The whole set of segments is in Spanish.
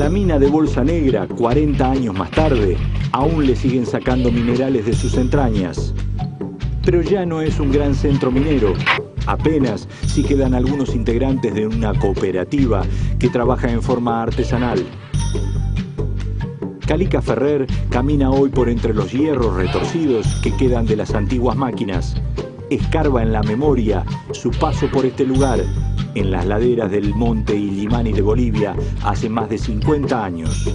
la mina de Bolsa Negra, 40 años más tarde, aún le siguen sacando minerales de sus entrañas. Pero ya no es un gran centro minero. Apenas sí quedan algunos integrantes de una cooperativa que trabaja en forma artesanal. Calica Ferrer camina hoy por entre los hierros retorcidos que quedan de las antiguas máquinas. Escarba en la memoria su paso por este lugar, en las laderas del monte Illimani de Bolivia, hace más de 50 años.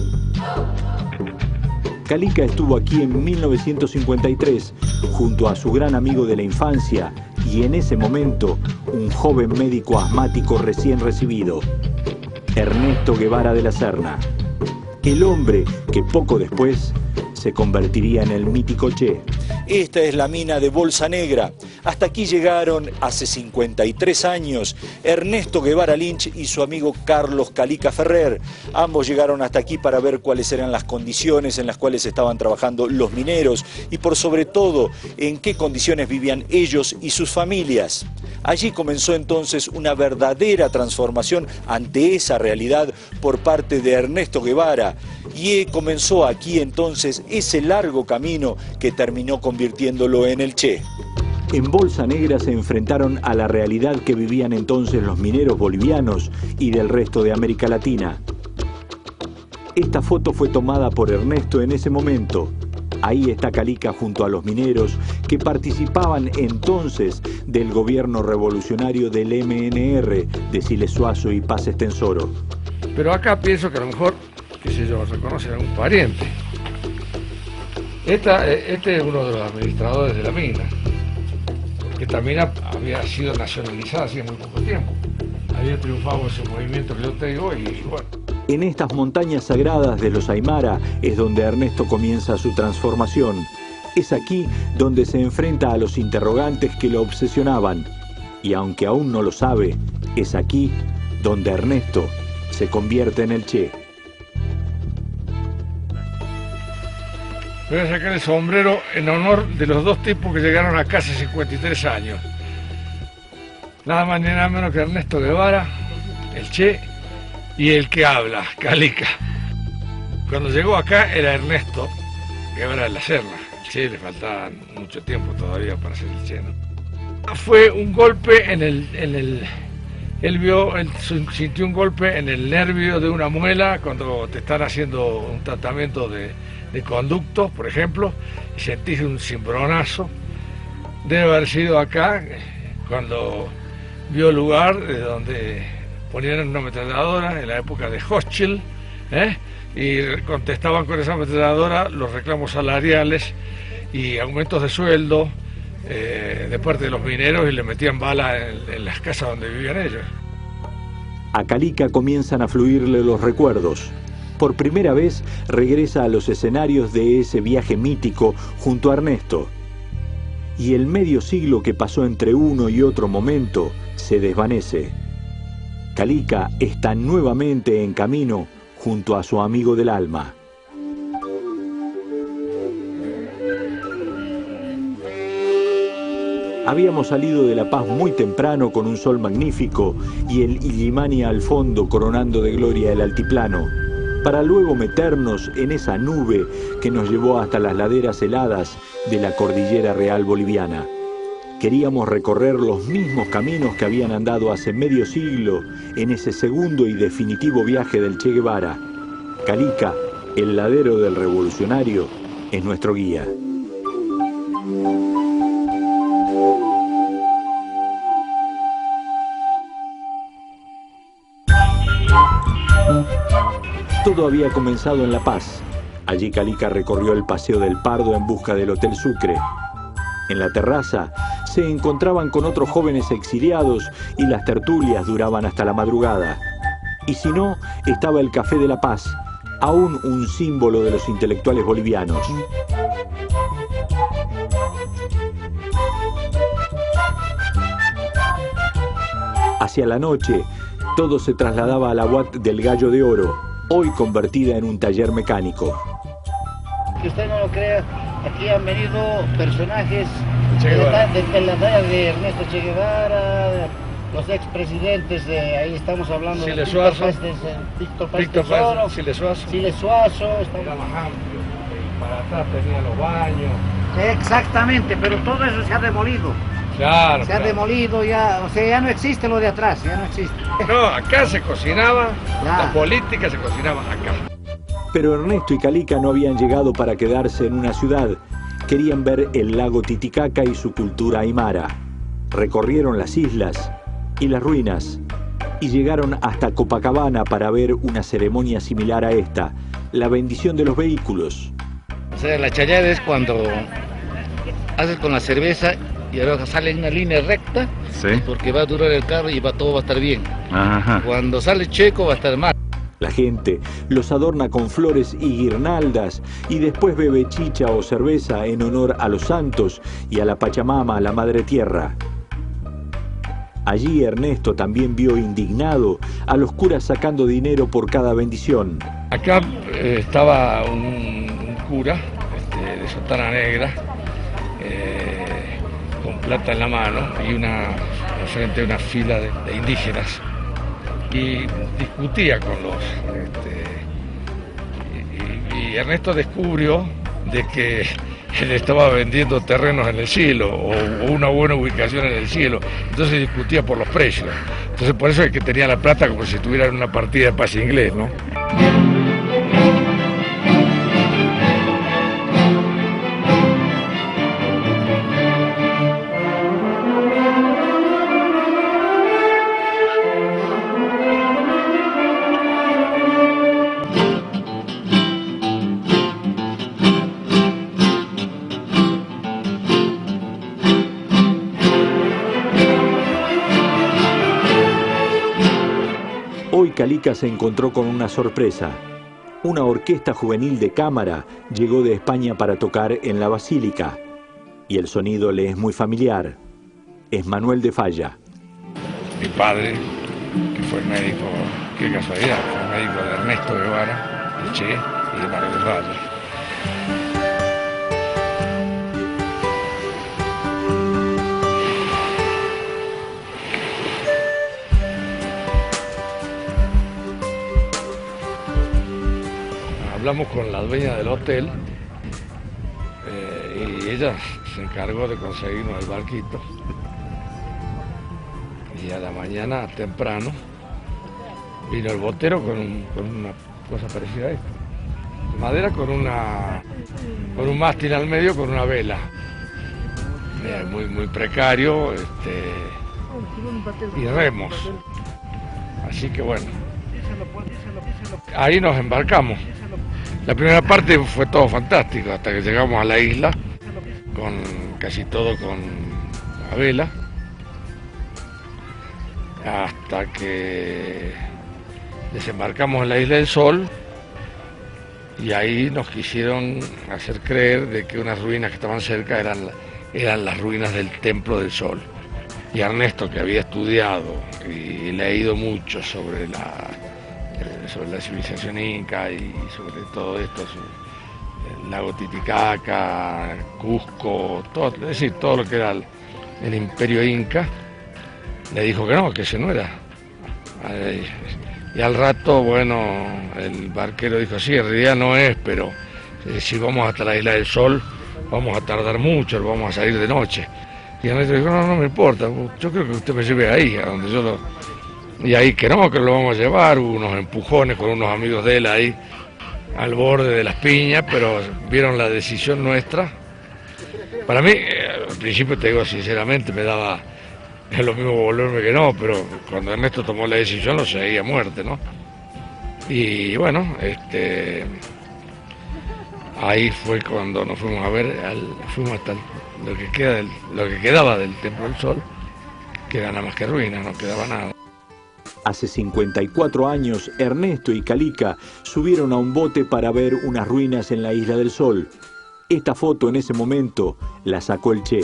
Calica estuvo aquí en 1953, junto a su gran amigo de la infancia, y en ese momento, un joven médico asmático recién recibido, Ernesto Guevara de la Serna. El hombre que poco después se convertiría en el mítico Che. Esta es la mina de Bolsa Negra. Hasta aquí llegaron hace 53 años Ernesto Guevara Lynch y su amigo Carlos Calica Ferrer. Ambos llegaron hasta aquí para ver cuáles eran las condiciones en las cuales estaban trabajando los mineros y por sobre todo en qué condiciones vivían ellos y sus familias. Allí comenzó entonces una verdadera transformación ante esa realidad por parte de Ernesto Guevara y comenzó aquí entonces ese largo camino que terminó convirtiéndolo en el Che. En Bolsa Negra se enfrentaron a la realidad que vivían entonces los mineros bolivianos y del resto de América Latina. Esta foto fue tomada por Ernesto en ese momento. Ahí está Calica junto a los mineros que participaban entonces del gobierno revolucionario del MNR de Siles Suazo y Paz Estensoro. Pero acá pienso que a lo mejor, qué sé yo, reconocen a un pariente. Este es uno de los administradores de la mina, que también había sido nacionalizada hace muy poco tiempo. Había triunfado ese movimiento que yo te digo y bueno. En estas montañas sagradas de los Aymara es donde Ernesto comienza su transformación. Es aquí donde se enfrenta a los interrogantes que lo obsesionaban. Y aunque aún no lo sabe, es aquí donde Ernesto se convierte en el Che. Voy a sacar el sombrero en honor de los dos tipos que llegaron acá hace 53 años. Nada más ni nada menos que Ernesto Guevara, el Che, y el que habla, Calica. Cuando llegó acá era Ernesto Guevara de la Serna. El Che le faltaba mucho tiempo todavía para ser el Che, ¿no? Fue un golpe en el... Él sintió un golpe en el nervio de una muela cuando te están haciendo un tratamiento de conductos, por ejemplo, y sentís un cimbronazo. Debe haber sido acá cuando vio el lugar de donde ponían una ametralladora en la época de Hochschild, y contestaban con esa ametralladora los reclamos salariales y aumentos de sueldo de parte de los mineros y le metían balas en las casas donde vivían ellos. A Calica comienzan a fluirle los recuerdos. Por primera vez regresa a los escenarios de ese viaje mítico junto a Ernesto. Y el medio siglo que pasó entre uno y otro momento se desvanece. Calica está nuevamente en camino junto a su amigo del alma. Habíamos salido de La Paz muy temprano con un sol magnífico y el Illimani al fondo coronando de gloria el altiplano, para luego meternos en esa nube que nos llevó hasta las laderas heladas de la Cordillera Real Boliviana. Queríamos recorrer los mismos caminos que habían andado hace medio siglo en ese segundo y definitivo viaje del Che Guevara. Calica, el ladero del revolucionario, es nuestro guía. Todo había comenzado en La Paz. Allí Calica recorrió el Paseo del Pardo en busca del Hotel Sucre. En la terraza se encontraban con otros jóvenes exiliados y las tertulias duraban hasta la madrugada. Y si no, estaba el Café de La Paz, aún un símbolo de los intelectuales bolivianos. Hacia la noche, todo se trasladaba a la UAT del Gallo de Oro, hoy convertida en un taller mecánico. Que usted no lo crea, aquí han venido personajes de la talla de Ernesto Che Guevara, los expresidentes, ahí estamos hablando Siles de Suazo, Víctor Víctor Tesoro, Siles Suazo. Siles Suazo, Era más amplio, para atrás tenía los baños. exactamente, pero todo eso se ha demolido. Claro, Se ha demolido ya, o sea, ya no existe lo de atrás, ya no existe. No, acá se cocinaba, Ya. la política se cocinaba acá. Pero Ernesto y Calica no habían llegado para quedarse en una ciudad. Querían ver el lago Titicaca y su cultura aymara. Recorrieron las islas y las ruinas y llegaron hasta Copacabana para ver una ceremonia similar a esta, la bendición de los vehículos. O sea, la chayada es cuando haces con la cerveza y ahora sale en una línea recta, Sí. porque va a durar el carro y todo va a estar bien. Ajá. Cuando sale checo va a estar mal. La gente los adorna con flores y guirnaldas y después bebe chicha o cerveza en honor a los santos y a la Pachamama, la Madre Tierra. Allí Ernesto también vio indignado a los curas sacando dinero por cada bendición. Acá estaba un cura de sotana negra, con plata en la mano y frente a una fila de indígenas. Y discutía con los... y Ernesto descubrió de que él estaba vendiendo terrenos en el cielo o una buena ubicación en el cielo, entonces discutía por los precios. Entonces por eso es que tenía la plata como si estuviera en una partida de pase inglés, ¿no? Hoy Calica se encontró con una sorpresa. Una orquesta juvenil de cámara llegó de España para tocar en la Basílica. Y el sonido le es muy familiar. Es Manuel de Falla. Mi padre, que fue médico, qué casualidad, fue médico de Ernesto Guevara, el Che y de Manuel de Falla. Hablamos con la dueña del hotel y ella se encargó de conseguirnos el barquito. Y a la mañana temprano vino el botero con una cosa parecida a esto. Madera con un mástil al medio con una vela. Muy precario y remos. Así que bueno, ahí nos embarcamos. La primera parte fue todo fantástico, hasta que llegamos a la isla, casi todo con la vela, hasta que desembarcamos en la Isla del Sol, y ahí nos quisieron hacer creer de que unas ruinas que estaban cerca eran las ruinas del Templo del Sol. Y Ernesto, que había estudiado y leído mucho sobre la civilización inca y sobre todo esto, el lago Titicaca, Cusco, todo, es decir, todo lo que era el imperio inca, le dijo que no, que ese no era. Y al rato, bueno, el barquero dijo, sí, en realidad no es, pero si vamos hasta la Isla del Sol, vamos a tardar mucho, vamos a salir de noche. Y Ernesto dijo, no me importa, yo creo que usted me lleve ahí, a donde yo lo... Y ahí que lo vamos a llevar, hubo unos empujones con unos amigos de él ahí, al borde de las piñas, pero vieron la decisión nuestra. Para mí, al principio te digo sinceramente, me daba es lo mismo volverme que no, pero cuando Ernesto tomó la decisión lo seguía a muerte, ¿no? Y bueno, ahí fue cuando nos fuimos a ver, fuimos hasta lo que quedaba del Templo del Sol, que era nada más que ruinas, no quedaba nada. Hace 54 años, Ernesto y Calica subieron a un bote para ver unas ruinas en la Isla del Sol. Esta foto en ese momento la sacó el Che.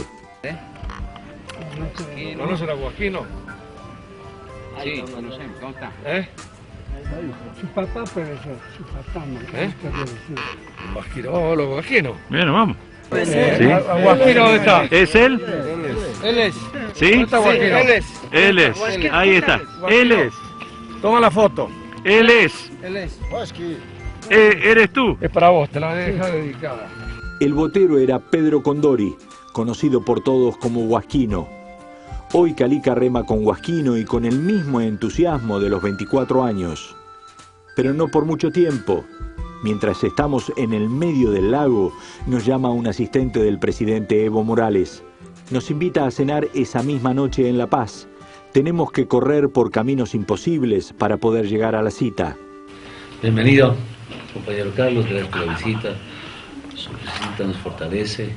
¿Conocen a Guasquino? Sí, conocemos, ¿cómo está? Su papá puede ser, su papá no. Guasquino, vamos a los Guasquinos. Bueno, vamos. ¿A Guasquino dónde está? ¿Es él? Él es. ¿Sí? ¿Dónde está Guasquino? Él es. Ahí está. Él es. Toma la foto. Él es. Él es. Eres tú. Es para vos, te la voy a dejar dedicada. El botero era Pedro Condori, conocido por todos como Guasquino. Hoy Calica rema con Guasquino y con el mismo entusiasmo de los 24 años. Pero no por mucho tiempo. Mientras estamos en el medio del lago, nos llama un asistente del presidente Evo Morales. Nos invita a cenar esa misma noche en La Paz. Tenemos que correr por caminos imposibles para poder llegar a la cita. Bienvenido, compañero Carlos, gracias por la visita. Su visita nos fortalece,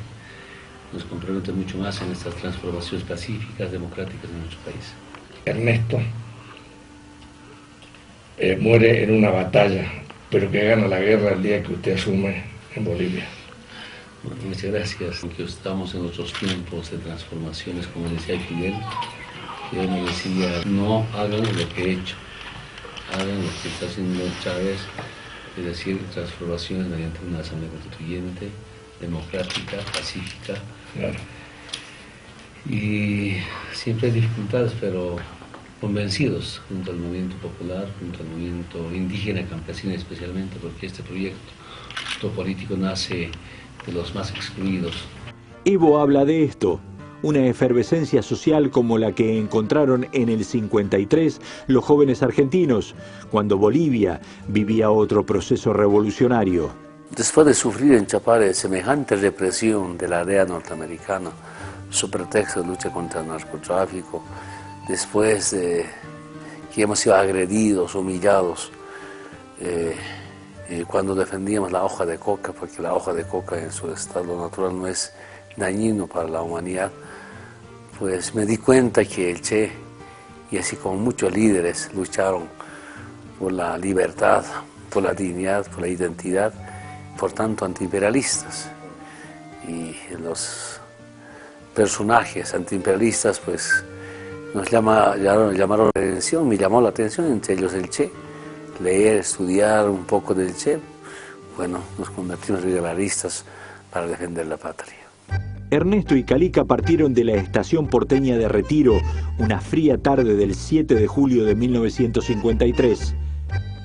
nos compromete mucho más en estas transformaciones pacíficas, democráticas de nuestro país. Ernesto muere en una batalla, pero que gana la guerra el día que usted asume en Bolivia. Bueno, muchas gracias, porque estamos en otros tiempos de transformaciones, como decía Fidel. Yo me decía, no hagan lo que he hecho, hagan lo que está haciendo Chávez, es decir, transformaciones mediante una asamblea constituyente, democrática, pacífica. Claro. Y siempre hay dificultades, pero convencidos junto al movimiento popular, junto al movimiento indígena, campesino especialmente, porque este proyecto político nace de los más excluidos. Evo habla de esto, una efervescencia social como la que encontraron en el 53 los jóvenes argentinos, cuando Bolivia vivía otro proceso revolucionario. Después de sufrir en Chapare semejante represión de la DEA norteamericana, su pretexto de lucha contra el narcotráfico, después de que hemos sido agredidos, humillados, cuando defendíamos la hoja de coca, porque la hoja de coca en su estado natural no es dañino para la humanidad, pues me di cuenta que el Che, y así como muchos líderes, lucharon por la libertad, por la dignidad, por la identidad, por tanto antiimperialistas. Y los personajes antiimperialistas pues nos llamaron la atención, me llamó la atención, entre ellos el Che, leer, estudiar un poco del Che. Bueno, nos convertimos en liberalistas para defender la patria. Ernesto y Calica partieron de la estación porteña de Retiro una fría tarde del 7 de julio de 1953.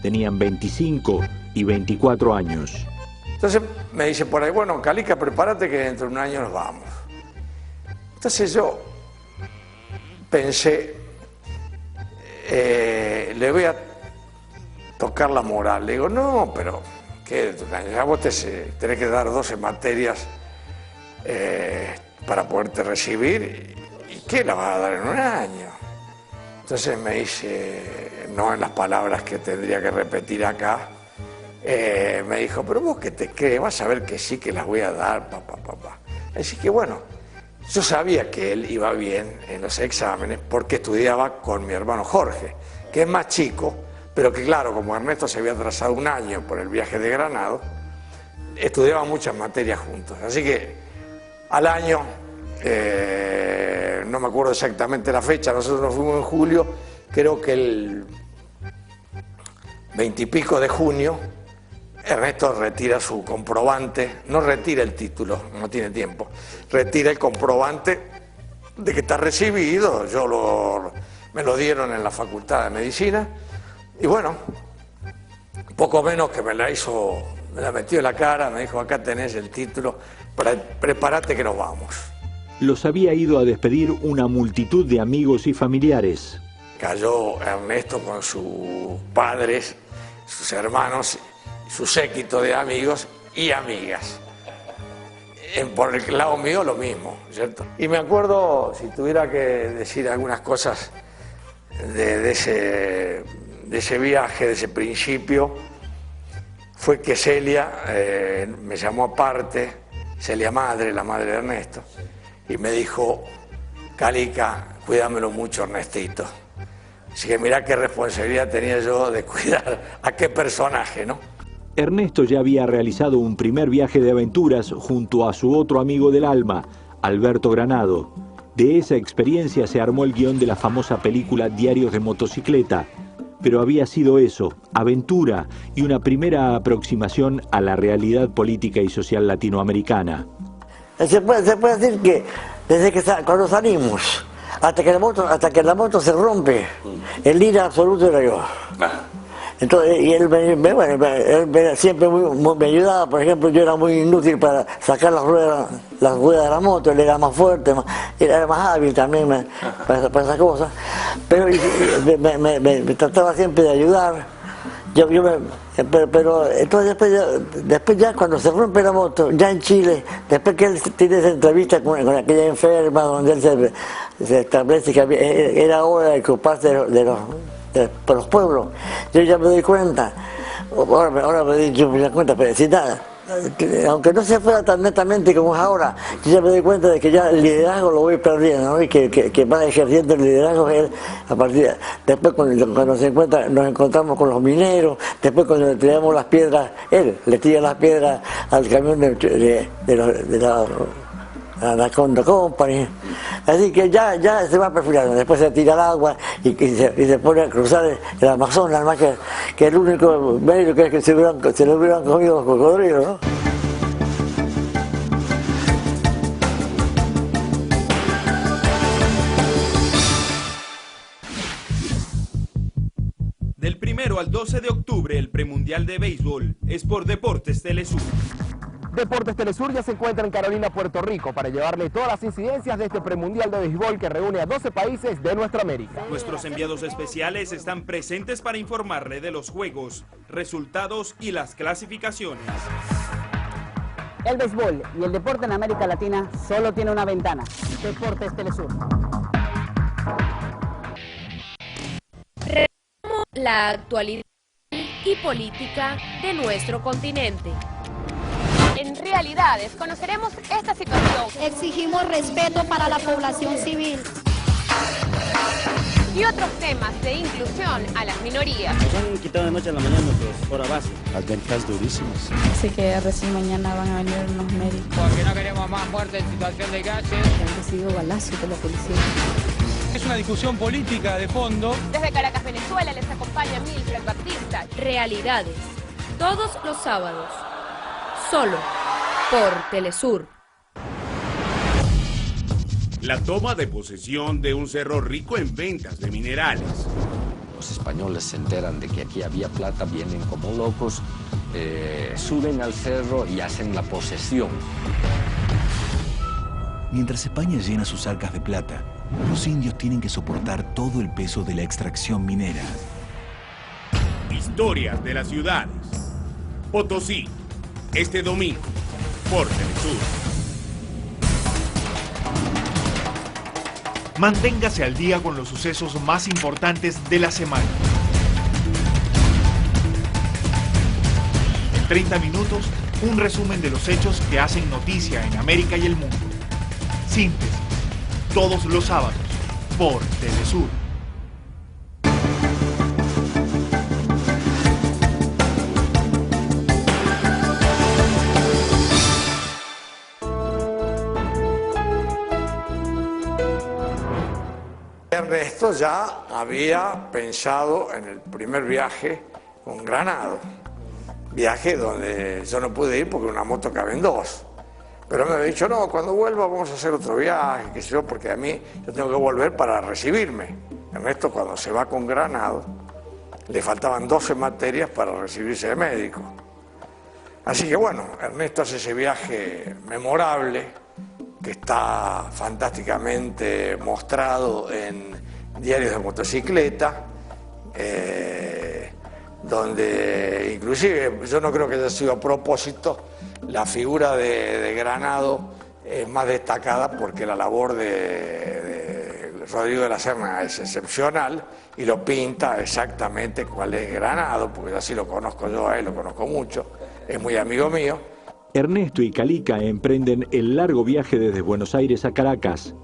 Tenían 25 y 24 años. Entonces me dice por ahí, bueno, Calica, prepárate que dentro de un año nos vamos. Entonces yo pensé, le voy a tocar la moral. Le digo, no, pero ¿qué? Ya vos tenés que dar 12 materias para poderte recibir, ¿y qué la vas a dar en un año? Entonces me dice, no en las palabras que tendría que repetir acá, me dijo, pero vos qué te crees, vas a ver que sí que las voy a dar, papá. Así que bueno, yo sabía que él iba bien en los exámenes porque estudiaba con mi hermano Jorge, que es más chico, pero que claro, como Ernesto se había atrasado un año por el viaje de Granado, estudiaban muchas materias juntos. Así que al año, no me acuerdo exactamente la fecha, nosotros nos fuimos en julio, creo que el 20 y pico de junio, Ernesto retira su comprobante, no retira el título, no tiene tiempo, retira el comprobante de que está recibido, me lo dieron en la Facultad de Medicina, y bueno, poco menos que me la metió en la cara, me dijo, acá tenés el título, prepárate que nos vamos. Los había ido a despedir una multitud de amigos y familiares. Cayó Ernesto con sus padres, sus hermanos, su séquito de amigos y amigas. Por el lado mío lo mismo, ¿cierto? Y me acuerdo, si tuviera que decir algunas cosas de ese viaje, de ese principio, fue que Celia me llamó aparte, Celia madre, la madre de Ernesto, y me dijo, Calica, cuídamelo mucho, Ernestito. Así que mirá qué responsabilidad tenía yo de cuidar a qué personaje, ¿no? Ernesto ya había realizado un primer viaje de aventuras junto a su otro amigo del alma, Alberto Granado. De esa experiencia se armó el guión de la famosa película Diarios de Motocicleta. Pero había sido eso, aventura y una primera aproximación a la realidad política y social latinoamericana. Se puede decir que cuando salimos, hasta que la moto se rompe, el líder absoluto era yo. Entonces, y él siempre me ayudaba. Por ejemplo, yo era muy inútil para sacar las ruedas de la moto. Él era más fuerte, era más hábil también para esas cosas. Pero me trataba siempre de ayudar. Pero entonces después ya cuando se rompe la moto, ya en Chile, después que él tiene esa entrevista con aquella enferma, donde él se establece que era hora de ocuparse de los pueblos, yo ya me doy cuenta, ahora me doy cuenta, pero si nada, aunque no se fuera tan netamente como es ahora, yo ya me doy cuenta de que ya el liderazgo lo voy perdiendo, ¿no? Y que va ejerciendo el liderazgo él a partir después cuando nos encontramos con los mineros, después cuando le tiramos las piedras, él le tira las piedras al camión de la Anaconda Company. Así que ya se va perfilando, después se tira al agua y se pone a cruzar el Amazonas, más que el único medio que es que se lo hubieran comido los cocodrilos, ¿no? Del 1 al 12 de octubre, el premundial de béisbol es por Deportes Telesur. Deportes Telesur ya se encuentra en Carolina, Puerto Rico, para llevarle todas las incidencias de este premundial de béisbol que reúne a 12 países de nuestra América. Nuestros enviados especiales están presentes para informarle de los juegos, resultados y las clasificaciones. El béisbol y el deporte en América Latina solo tiene una ventana: Deportes Telesur. Retomamos la actualidad y política de nuestro continente. En Realidades conoceremos esta situación. Exigimos respeto para la población civil. Y otros temas de inclusión a las minorías. Nos han quitado de noche a la mañana, pues, hora base. Las ventas durísimas. Así que recién mañana van a venir unos médicos. Porque no queremos más muertes en situación de calle. Han recibido balazos de la policía. Es una discusión política de fondo. Desde Caracas, Venezuela, les acompaña Mildred Baptista. Realidades, todos los sábados, solo por Telesur. La toma de posesión de un cerro rico en ventas de minerales. Los españoles se enteran de que aquí había plata, vienen como locos, suben al cerro y hacen la posesión. Mientras España llena sus arcas de plata, los indios tienen que soportar todo el peso de la extracción minera. Historias de las ciudades. Potosí, este domingo, por Telesur. Manténgase al día con los sucesos más importantes de la semana. En 30 minutos, un resumen de los hechos que hacen noticia en América y el mundo. Síntesis, todos los sábados, por Telesur. Ernesto ya había pensado en el primer viaje con Granado, viaje donde yo no pude ir porque una moto cabe en dos, pero me había dicho, no, cuando vuelva vamos a hacer otro viaje, qué sé yo, porque a mí yo tengo que volver para recibirme. Ernesto, cuando se va con Granado, le faltaban 12 materias para recibirse de médico. Así que bueno, Ernesto hace ese viaje memorable, que está fantásticamente mostrado en diarios de motocicleta, donde inclusive yo no creo que haya sido a propósito, la figura de Granado es más destacada porque la labor de Rodrigo de la Serna es excepcional y lo pinta exactamente cuál es Granado, porque así lo conozco yo a él, lo conozco mucho, es muy amigo mío. Ernesto y Calica emprenden el largo viaje desde Buenos Aires a Caracas.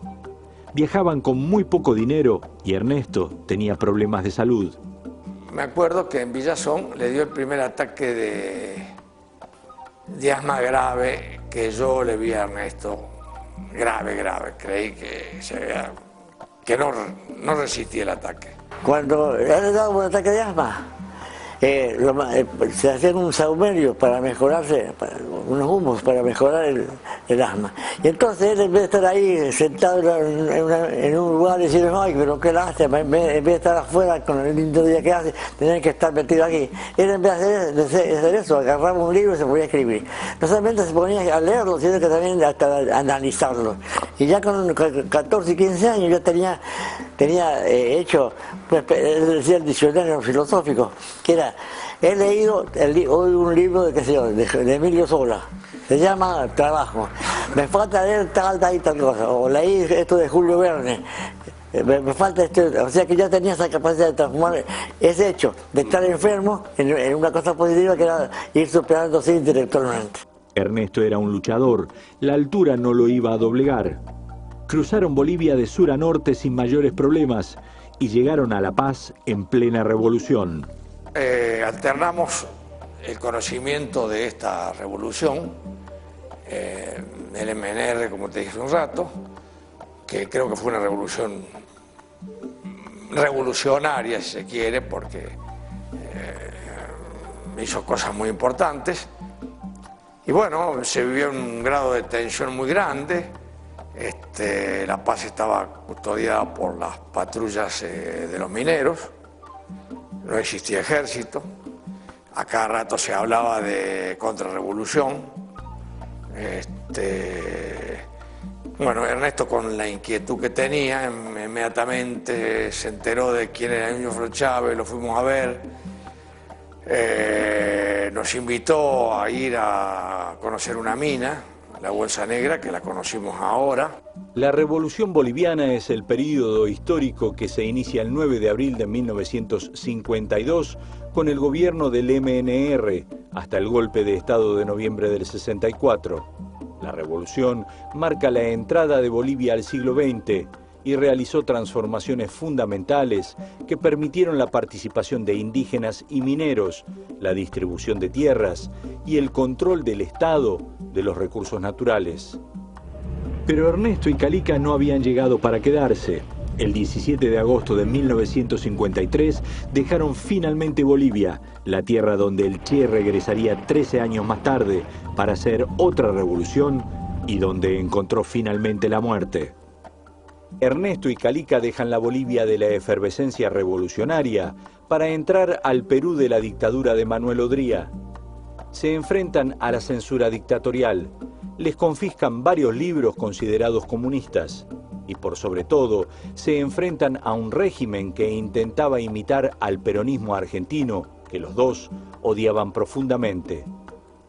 Viajaban con muy poco dinero y Ernesto tenía problemas de salud. Me acuerdo que en Villazón le dio el primer ataque de asma grave que yo le vi a Ernesto. Grave. Creí que no resistía el ataque. Cuando le daba un ataque de asma, se hacían un saumerio para mejorarse, unos humos para mejorar el asma. Y entonces él, en vez de estar ahí sentado en un lugar y decir, ay, pero qué lástima, en vez de estar afuera con el lindo día que hace, tener que estar metido aquí. Él, en vez de hacer eso, agarraba un libro y se ponía a escribir. No solamente se ponía a leerlo, sino que también hasta a analizarlo. Y ya con 14 y 15 años ya tenía hecho, pues, él decía el diccionario filosófico, que era, he leído hoy un libro de Emilio Sola, se llama Trabajo, me falta leer tal y tal cosa, o leí esto de Julio Verne, me falta esto, o sea que ya tenía esa capacidad de transformar ese hecho de estar enfermo en una cosa positiva, que era ir superándose intelectualmente. Ernesto era un luchador, la altura no lo iba a doblegar. Cruzaron Bolivia de sur a norte sin mayores problemas y llegaron a La Paz en plena revolución. Alternamos el conocimiento de esta revolución, el MNR, como te dije hace un rato, que creo que fue una revolución revolucionaria, si se quiere, porque hizo cosas muy importantes. Y bueno, se vivió un grado de tensión muy grande. La Paz estaba custodiada por las patrullas de los mineros, no existía ejército, a cada rato se hablaba de contrarrevolución. Bueno, Ernesto, con la inquietud que tenía, inmediatamente se enteró de quién era Ñuflo Chávez, lo fuimos a ver, nos invitó a ir a conocer una mina, la Bolsa Negra, que la conocimos ahora. La Revolución Boliviana es el período histórico que se inicia el 9 de abril de 1952 con el gobierno del MNR hasta el golpe de Estado de noviembre del 64. La revolución marca la entrada de Bolivia al siglo XX y realizó transformaciones fundamentales que permitieron la participación de indígenas y mineros, la distribución de tierras y el control del Estado de los recursos naturales. Pero Ernesto y Calica no habían llegado para quedarse. El 17 de agosto de 1953 dejaron finalmente Bolivia, la tierra donde el Che regresaría 13 años más tarde para hacer otra revolución y donde encontró finalmente la muerte. Ernesto y Calica dejan la Bolivia de la efervescencia revolucionaria para entrar al Perú de la dictadura de Manuel Odría. Se enfrentan a la censura dictatorial, les confiscan varios libros considerados comunistas y por sobre todo se enfrentan a un régimen que intentaba imitar al peronismo argentino, que los dos odiaban profundamente.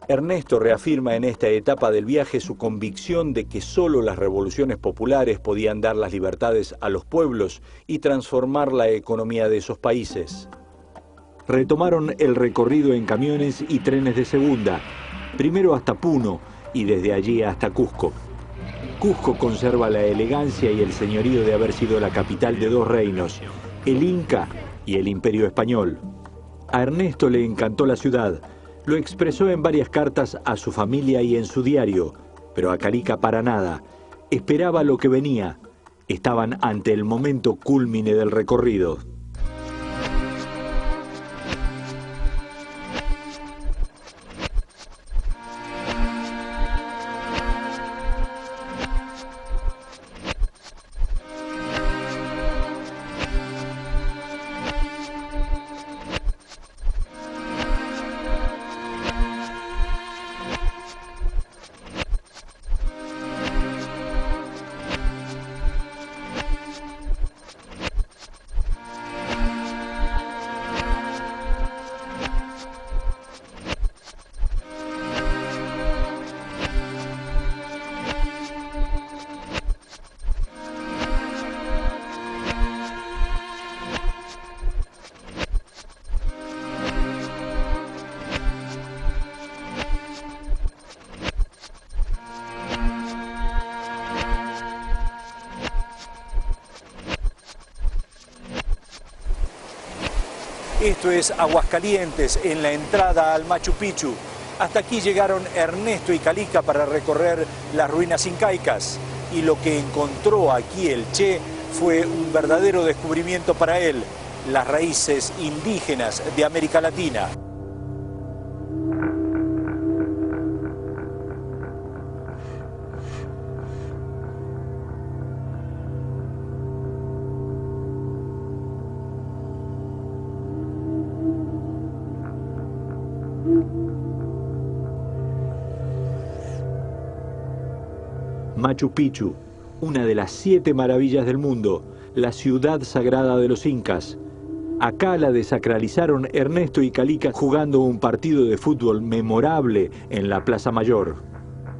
Ernesto reafirma en esta etapa del viaje su convicción de que solo las revoluciones populares podían dar las libertades a los pueblos y transformar la economía de esos países. Retomaron el recorrido en camiones y trenes de segunda, primero hasta Puno y desde allí hasta Cusco. Cusco conserva la elegancia y el señorío de haber sido la capital de dos reinos, el Inca y el Imperio Español. A Ernesto le encantó la ciudad, lo expresó en varias cartas a su familia y en su diario, pero a Calica para nada. Esperaba lo que venía. Estaban ante el momento cúlmine del recorrido. Esto es Aguascalientes, en la entrada al Machu Picchu. Hasta aquí llegaron Ernesto y Calica para recorrer las ruinas incaicas. Y lo que encontró aquí el Che fue un verdadero descubrimiento para él. las raíces indígenas de América Latina. Machu Picchu, una de las 7 maravillas del mundo, la ciudad sagrada de los incas. Acá la desacralizaron Ernesto y Calica jugando un partido de fútbol memorable en la Plaza Mayor.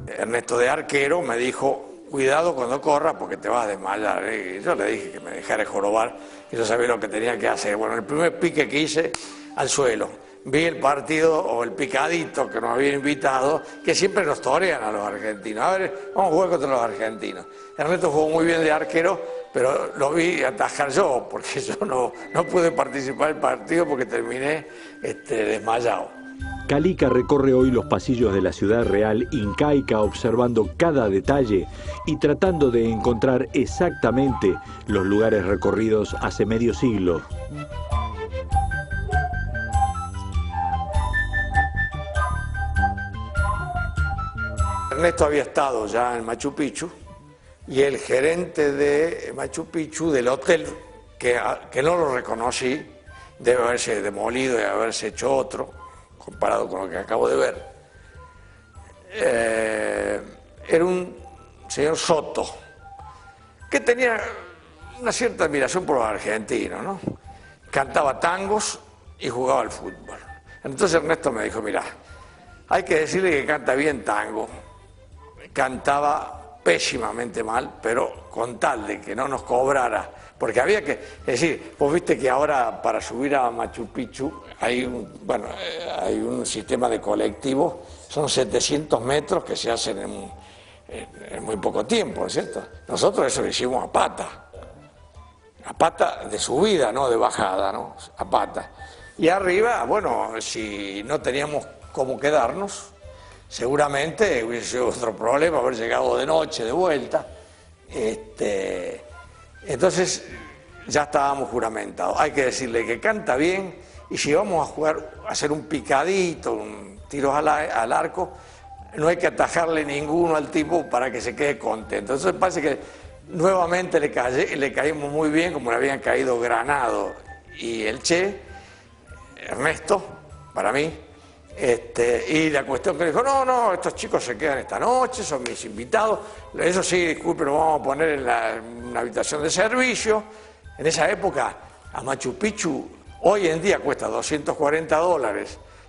Ernesto de arquero me dijo, cuidado cuando corras porque te vas a desmayar. Y yo le dije que me dejara jorobar, que yo sabía lo que tenía que hacer. Bueno, el primer pique que hice al suelo. Vi el partido o el picadito que nos habían invitado, que siempre nos torean a los argentinos. A ver, vamos a jugar contra los argentinos. Ernesto jugó muy bien de arquero, pero lo vi atajar yo, porque yo no pude participar del partido porque terminé desmayado. Calica recorre hoy los pasillos de la ciudad real incaica observando cada detalle y tratando de encontrar exactamente los lugares recorridos hace medio siglo. Ernesto había estado ya en Machu Picchu y el gerente de Machu Picchu, del hotel, que no lo reconocí, debe haberse demolido y haberse hecho otro, comparado con lo que acabo de ver, era un señor Soto, que tenía una cierta admiración por los argentinos, ¿no? Cantaba tangos y jugaba al fútbol. Entonces Ernesto me dijo, mirá, hay que decirle que canta bien tango. Cantaba pésimamente mal, pero con tal de que no nos cobrara, porque había que, es decir, vos viste que ahora para subir a Machu Picchu hay un sistema de colectivos, son 700 metros que se hacen en muy poco tiempo, ¿no es cierto? Nosotros eso lo hicimos a pata de subida, no de bajada, ¿no? A pata. Y arriba, bueno, si no teníamos cómo quedarnos, seguramente hubiese sido otro problema haber llegado de noche, de vuelta. Entonces ya estábamos juramentados. Hay que decirle que canta bien y si vamos a jugar, a hacer un picadito, un tiro al arco, no hay que atajarle ninguno al tipo para que se quede contento. Entonces parece que nuevamente le caímos muy bien, como le habían caído Granado y el Che, Ernesto, para mí. Y la cuestión que dijo, no, estos chicos se quedan esta noche, son mis invitados, eso sí, disculpen, lo vamos a poner en una habitación de servicio. En esa época, a Machu Picchu, hoy en día cuesta $240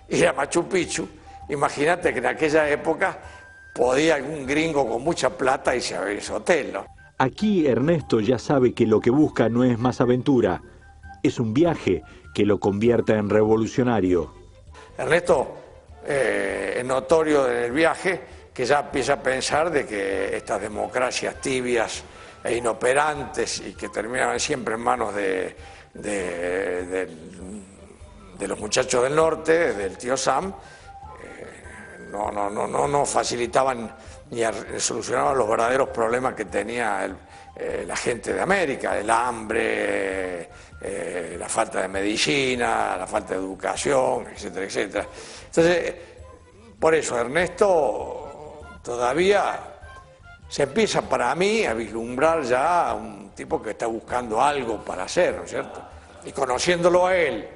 ir a Machu Picchu. Imagínate que en aquella época podía algún gringo con mucha plata irse a ver ese hotel, ¿no? Aquí Ernesto ya sabe que lo que busca no es más aventura, es un viaje que lo convierta en revolucionario. Ernesto es notorio en el viaje que ya empieza a pensar de que estas democracias tibias e inoperantes y que terminaban siempre en manos de los muchachos del norte, del tío Sam, no facilitaban ni solucionaban los verdaderos problemas que tenía la gente de América, el hambre, la falta de medicina, la falta de educación, etcétera, etcétera. Entonces, por eso Ernesto todavía se empieza para mí a vislumbrar ya un tipo que está buscando algo para hacer, ¿no es cierto? Y conociéndolo a él,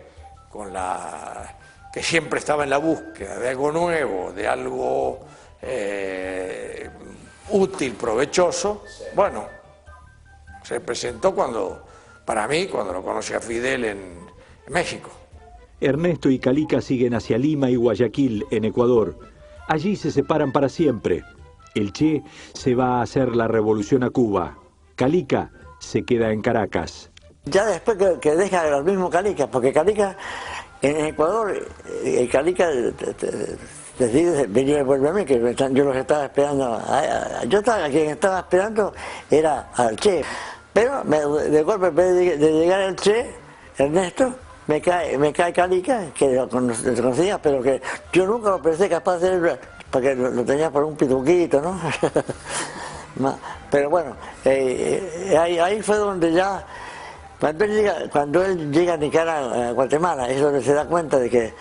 que siempre estaba en la búsqueda de algo nuevo, de algo útil, provechoso, bueno, se presentó para mí, cuando lo conocí a Fidel en México. Ernesto y Calica siguen hacia Lima y Guayaquil, en Ecuador. Allí se separan para siempre. El Che se va a hacer la revolución a Cuba. Calica se queda en Caracas. Ya después que deja los mismos Calica, porque Calica en Ecuador, Calica decide venir a volverme, que yo los estaba esperando. Quien estaba esperando era al Che. Pero de golpe, en vez de llegar el Che, Ernesto, me cae Calica, que lo conocía, pero que yo nunca lo pensé capaz de hacer, porque lo tenía por un pituquito, ¿no? Pero bueno, ahí fue donde ya Cuando él llega a Nicaragua, a Guatemala, es donde se da cuenta de que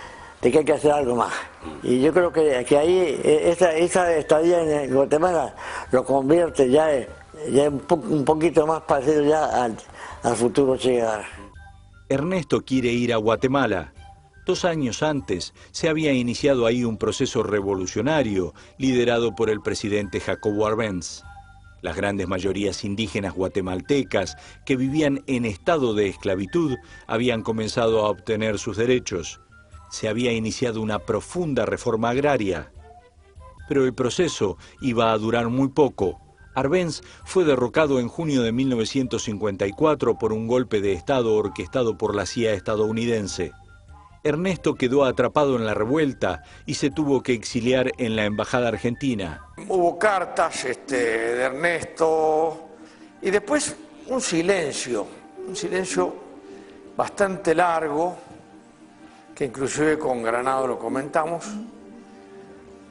hay que hacer algo más. Y yo creo que ahí esa estadía en Guatemala lo convierte ya un poquito más parecido ya al futuro Che Guevara. Ernesto quiere ir a Guatemala. 2 años antes se había iniciado ahí un proceso revolucionario liderado por el presidente Jacobo Arbenz. Las grandes mayorías indígenas guatemaltecas que vivían en estado de esclavitud habían comenzado a obtener sus derechos. Se había iniciado una profunda reforma agraria. Pero el proceso iba a durar muy poco. Arbenz fue derrocado en junio de 1954 por un golpe de Estado orquestado por la CIA estadounidense. Ernesto quedó atrapado en la revuelta y se tuvo que exiliar en la embajada argentina. Hubo cartas de Ernesto y después un silencio bastante largo, que inclusive con Granado lo comentamos,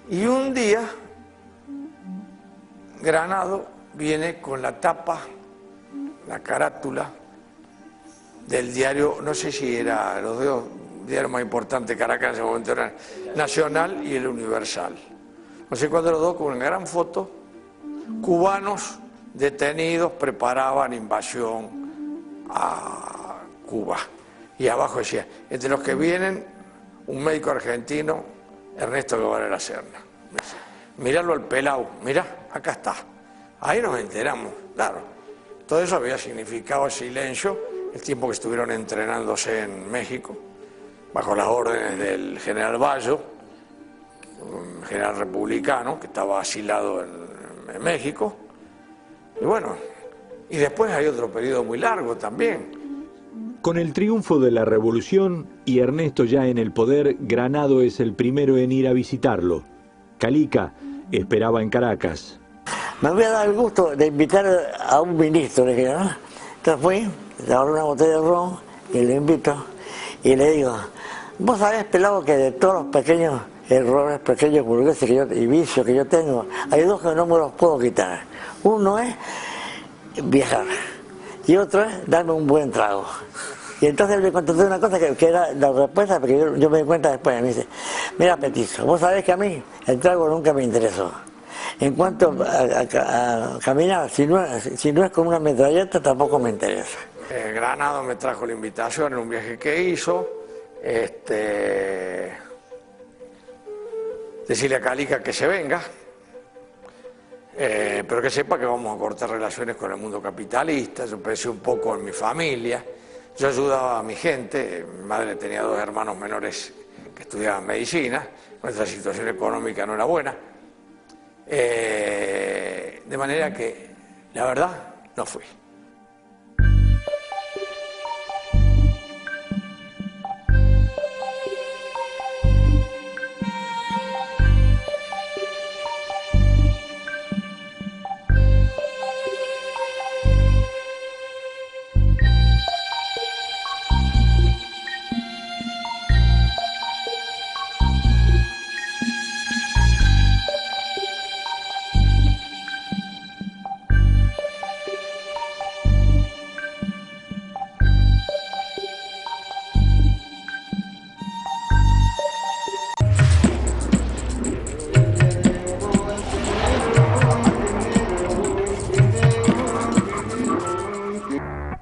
y un día Granado viene con la tapa, la carátula del diario, no sé si era los dos diarios más importantes de Caracas en ese momento, eran Nacional y el Universal. No sé cuándo los dos, con una gran foto, cubanos detenidos preparaban invasión a Cuba. Y abajo decía, entre los que vienen, un médico argentino, Ernesto Guevara de la Serna. Mirarlo al pelao, mirá, acá está. Ahí nos enteramos, claro. Todo eso había significado silencio, el tiempo que estuvieron entrenándose en México, bajo las órdenes del general Bayo, un general republicano que estaba asilado en México. Y bueno, y después hay otro periodo muy largo también. Con el triunfo de la revolución y Ernesto ya en el poder, Granado es el primero en ir a visitarlo. Calica esperaba en Caracas. Me voy a dar el gusto de invitar a un ministro, le dije, ¿no? Entonces fui, le abro una botella de ron y le invito y le digo, vos sabés, pelado, que de todos los pequeños errores, pequeños burgueses y vicios que yo tengo, hay 2 que no me los puedo quitar. Uno es viajar y otro es darme un buen trago. Y entonces le contesté una cosa que era la respuesta, porque yo me di cuenta después. Me dice, mira, Petizo, vos sabés que a mí el trago nunca me interesó. En cuanto a caminar, si no es con una metralleta, tampoco me interesa. Granado me trajo la invitación en un viaje que hizo. Decirle a Calica que se venga, pero que sepa que vamos a cortar relaciones con el mundo capitalista. Yo pensé un poco en mi familia. Yo ayudaba a mi gente, mi madre tenía 2 hermanos menores que estudiaban medicina, nuestra situación económica no era buena, de manera que, la verdad, no fui.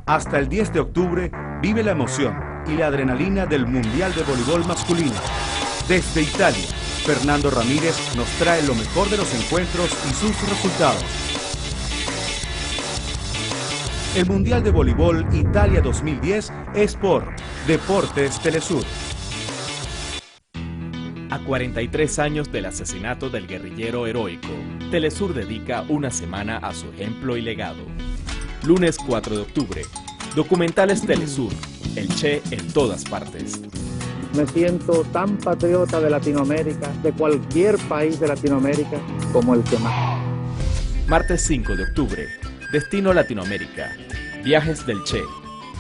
Hasta el 10 de octubre vive la emoción y la adrenalina del Mundial de Voleibol Masculino. Desde Italia, Fernando Ramírez nos trae lo mejor de los encuentros y sus resultados. El Mundial de Voleibol Italia 2010 es por Deportes Telesur. A 43 años del asesinato del guerrillero heroico, Telesur dedica una semana a su ejemplo y legado. Lunes 4 de octubre, documentales Telesur, el Che en todas partes. Me siento tan patriota de Latinoamérica, de cualquier país de Latinoamérica, como el que más. Martes 5 de octubre, Destino Latinoamérica, viajes del Che.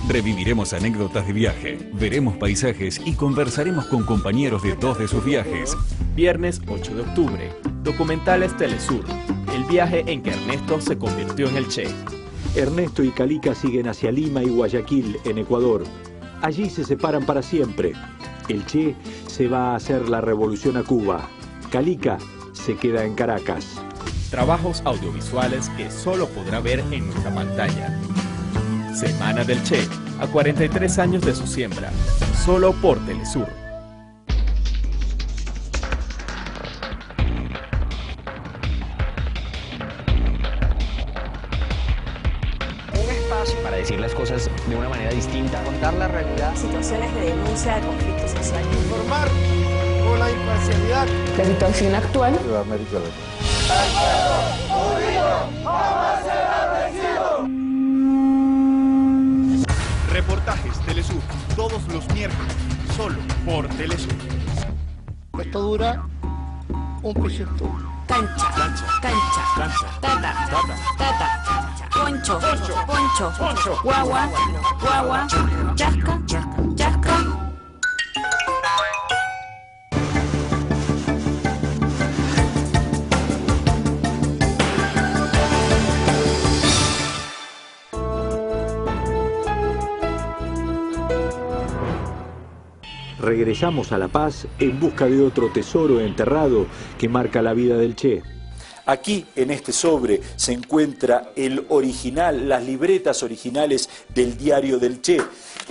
Reviviremos anécdotas de viaje, veremos paisajes y conversaremos con compañeros de 2 de sus viajes. Viernes 8 de octubre, documentales Telesur, el viaje en que Ernesto se convirtió en el Che. Ernesto y Calica siguen hacia Lima y Guayaquil, en Ecuador. Allí se separan para siempre. El Che se va a hacer la revolución a Cuba. Calica se queda en Caracas. Trabajos audiovisuales que solo podrá ver en nuestra pantalla. Semana del Che, a 43 años de su siembra, solo por Telesur. Para decir las cosas de una manera distinta. Contar la realidad. Situaciones de denuncia de conflictos sociales. Informar con la imparcialidad. La situación actual. De América Latina. Reportajes Telesur, todos los miércoles, solo por Telesur. Esto dura un pisito. Cancha, cancha, cancha, cancha, tata, tata, tata, poncho, poncho, poncho, guagua, guagua, chasca, chasca. Regresamos a La Paz en busca de otro tesoro enterrado que marca la vida del Che. Aquí, en este sobre, se encuentra el original, las libretas originales del diario del Che.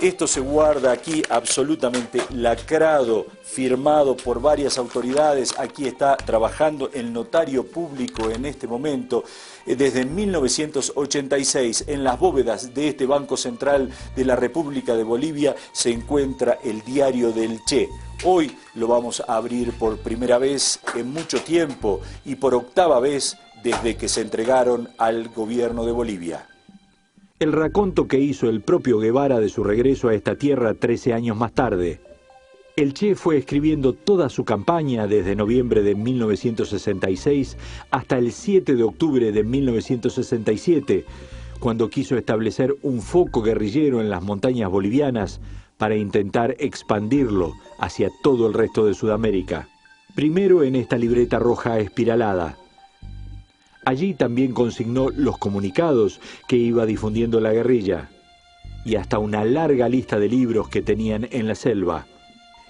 Esto se guarda aquí absolutamente lacrado, firmado por varias autoridades. Aquí está trabajando el notario público en este momento. Desde 1986, en las bóvedas de este Banco Central de la República de Bolivia, se encuentra el diario del Che. Hoy lo vamos a abrir por primera vez en mucho tiempo y por octava vez desde que se entregaron al gobierno de Bolivia. El raconto que hizo el propio Guevara de su regreso a esta tierra 13 años más tarde. El Che fue escribiendo toda su campaña desde noviembre de 1966 hasta el 7 de octubre de 1967, cuando quiso establecer un foco guerrillero en las montañas bolivianas para intentar expandirlo hacia todo el resto de Sudamérica. Primero en esta libreta roja espiralada. Allí también consignó los comunicados que iba difundiendo la guerrilla y hasta una larga lista de libros que tenían en la selva.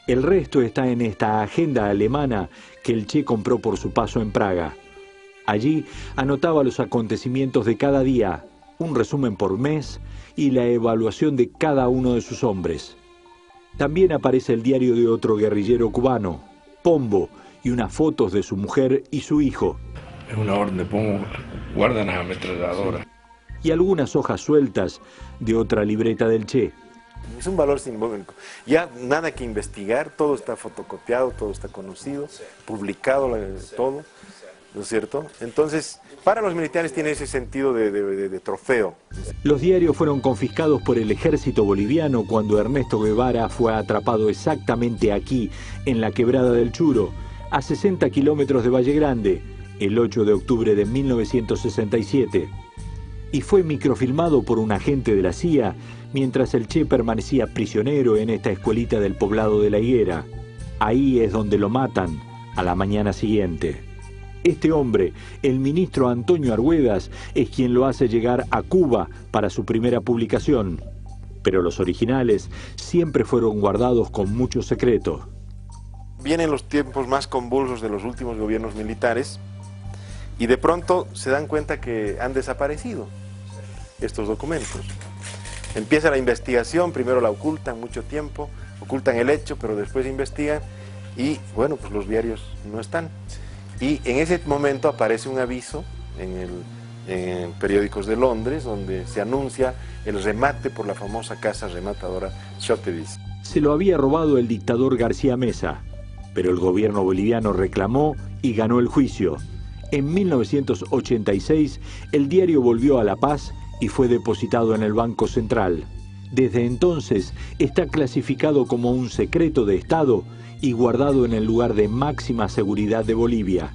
El resto está en esta agenda alemana que el Che compró por su paso en Praga. Allí anotaba los acontecimientos de cada día, un resumen por mes y la evaluación de cada uno de sus hombres. También aparece el diario de otro guerrillero cubano, Pombo, y unas fotos de su mujer y su hijo. Es una orden de Pombo, guardan las ametralladoras. Y algunas hojas sueltas de otra libreta del Che. Es un valor simbólico. Ya nada que investigar, todo está fotocopiado, todo está conocido, publicado, todo, ¿no es cierto? Entonces, para los militares tiene ese sentido de trofeo. Los diarios fueron confiscados por el ejército boliviano cuando Ernesto Guevara fue atrapado exactamente aquí, en la Quebrada del Churo, a 60 kilómetros de Valle Grande, el 8 de octubre de 1967. Y fue microfilmado por un agente de la CIA mientras el Che permanecía prisionero en esta escuelita del poblado de La Higuera. Ahí es donde lo matan a la mañana siguiente. Este hombre, el ministro Antonio Arguedas, es quien lo hace llegar a Cuba para su primera publicación. Pero los originales siempre fueron guardados con mucho secreto. Vienen los tiempos más convulsos de los últimos gobiernos militares y de pronto se dan cuenta que han desaparecido estos documentos. Empieza la investigación, primero la ocultan mucho tiempo, ocultan el hecho, pero después investigan y bueno, pues los diarios no están. Y en ese momento aparece un aviso en periódicos de Londres donde se anuncia el remate por la famosa casa rematadora Sotheby's. Se lo había robado el dictador García Meza, pero el gobierno boliviano reclamó y ganó el juicio. En 1986 el diario volvió a La Paz y fue depositado en el Banco Central. Desde entonces está clasificado como un secreto de Estado y guardado en el lugar de máxima seguridad de Bolivia.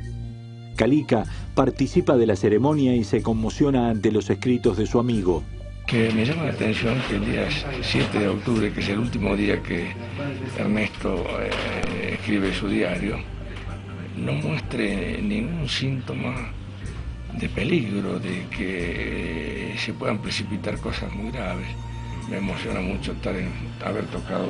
Calica participa de la ceremonia y se conmociona ante los escritos de su amigo. Que me llama la atención que el día 7 de octubre, que es el último día que Ernesto escribe su diario, no muestre ningún síntoma peligro, de que se puedan precipitar cosas muy graves. Me emociona mucho haber tocado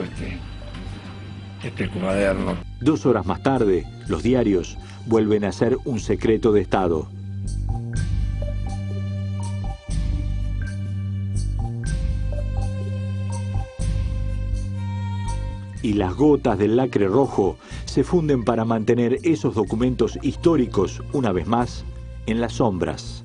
este cuaderno. 2 horas más tarde, los diarios vuelven a ser un secreto de Estado. Y las gotas del lacre rojo se funden para mantener esos documentos históricos, una vez más, en las sombras.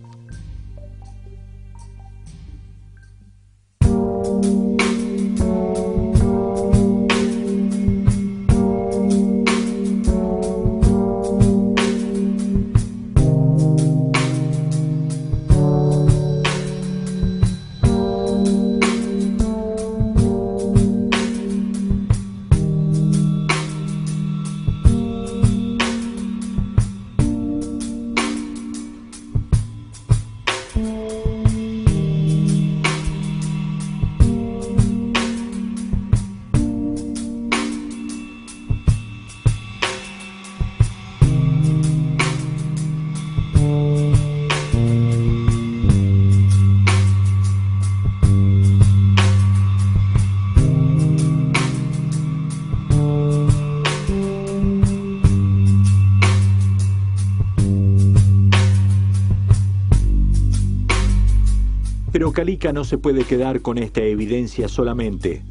Pero Calica no se puede quedar con esta evidencia solamente.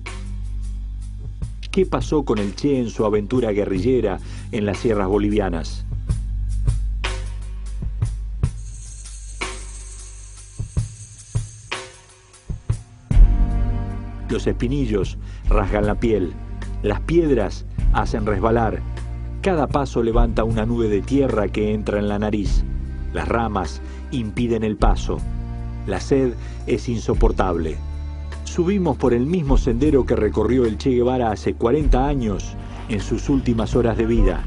¿Qué pasó con el Che en su aventura guerrillera en las sierras bolivianas? Los espinillos rasgan la piel, las piedras hacen resbalar, cada paso levanta una nube de tierra que entra en la nariz, las ramas impiden el paso. La sed es insoportable. Subimos por el mismo sendero que recorrió el Che Guevara hace 40 años en sus últimas horas de vida.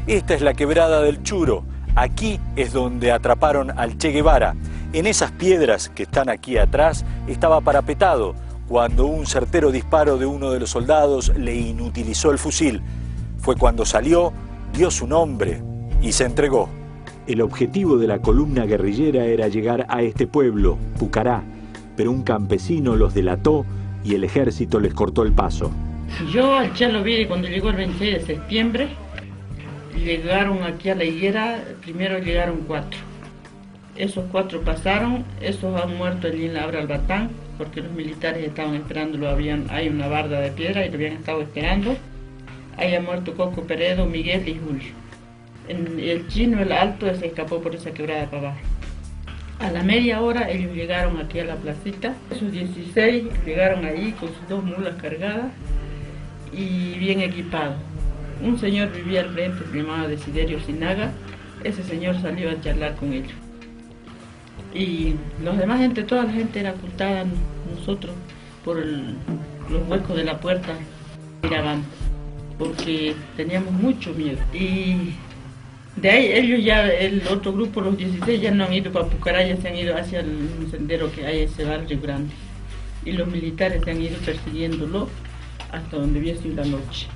Esta es la quebrada del Churo. Aquí es donde atraparon al Che Guevara. En esas piedras que están aquí atrás estaba parapetado cuando un certero disparo de uno de los soldados le inutilizó el fusil. Fue cuando salió, dio su nombre y se entregó. El objetivo de la columna guerrillera era llegar a este pueblo, Pucará, pero un campesino los delató y el ejército les cortó el paso. Yo al Che lo vi cuando llegó el 26 de septiembre, llegaron aquí a la higuera, primero llegaron 4. Esos 4 pasaron, esos han muerto allí en la Abra Albatán, porque los militares estaban esperándolo, hay una barda de piedra y lo habían estado esperando. Ahí ha muerto Coco Peredo, Miguel y Julio. El Chino, el Alto, se escapó por esa quebrada para abajo. A la media hora ellos llegaron aquí a la placita. Esos 16 llegaron ahí con sus 2 mulas cargadas y bien equipados. Un señor vivía al frente, se llamaba Desiderio Sinaga. Ese señor salió a charlar con ellos. Y los demás gente, toda la gente era ocultada, nosotros por los huecos de la puerta miraban, porque teníamos mucho miedo. Y de ahí ellos ya, el otro grupo, los 16, ya no han ido para Pucará, ya se han ido hacia el sendero que hay, ese barrio grande. Y los militares se han ido persiguiéndolo hasta donde había sido la noche.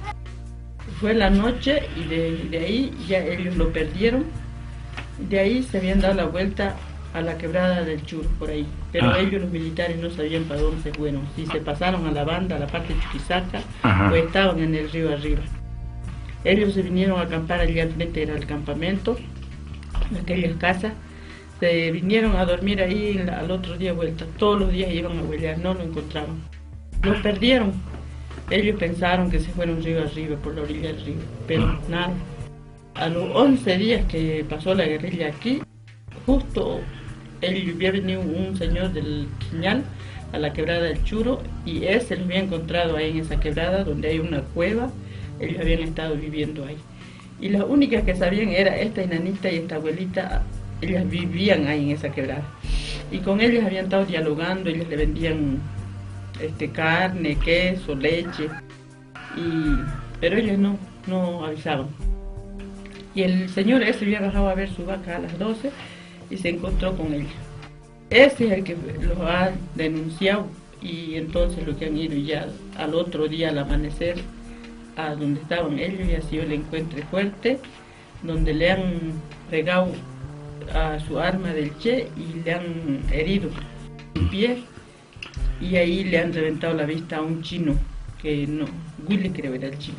Fue la noche y de ahí ya ellos lo perdieron. De ahí se habían dado la vuelta a la quebrada del Churo, por ahí. Pero ellos, los militares, no sabían para dónde se fueron. Si se pasaron a la banda, a la parte de Chuquisaca, o estaban en el río arriba. Ellos se vinieron a acampar allí al frente, era el campamento, en aquellas casas. Se vinieron a dormir ahí al otro día vuelta. Todos los días iban a huellar, no lo encontraban. Lo perdieron. Ellos pensaron que se fueron río arriba, por la orilla del río, pero nada. A los 11 días que pasó la guerrilla aquí, justo ellos había venido un señor del Quiñal a la quebrada del Churo y ese los había encontrado ahí en esa quebrada donde hay una cueva. Ellos habían estado viviendo ahí. Y las únicas que sabían era esta enanita y esta abuelita, ellas vivían ahí en esa quebrada. Y con ellas habían estado dialogando, ellos le vendían carne, queso, leche, pero ellos no avisaban. Y el señor ese había bajado a ver su vaca a las 12 y se encontró con ella. Ese es el que los ha denunciado y entonces lo que han ido ya al otro día al amanecer a donde estaban ellos y ha sido el encuentro fuerte, donde le han pegado a su arma del Che y le han herido el pie y ahí le han reventado la vista a un chino, que no, Willy creo era el chino.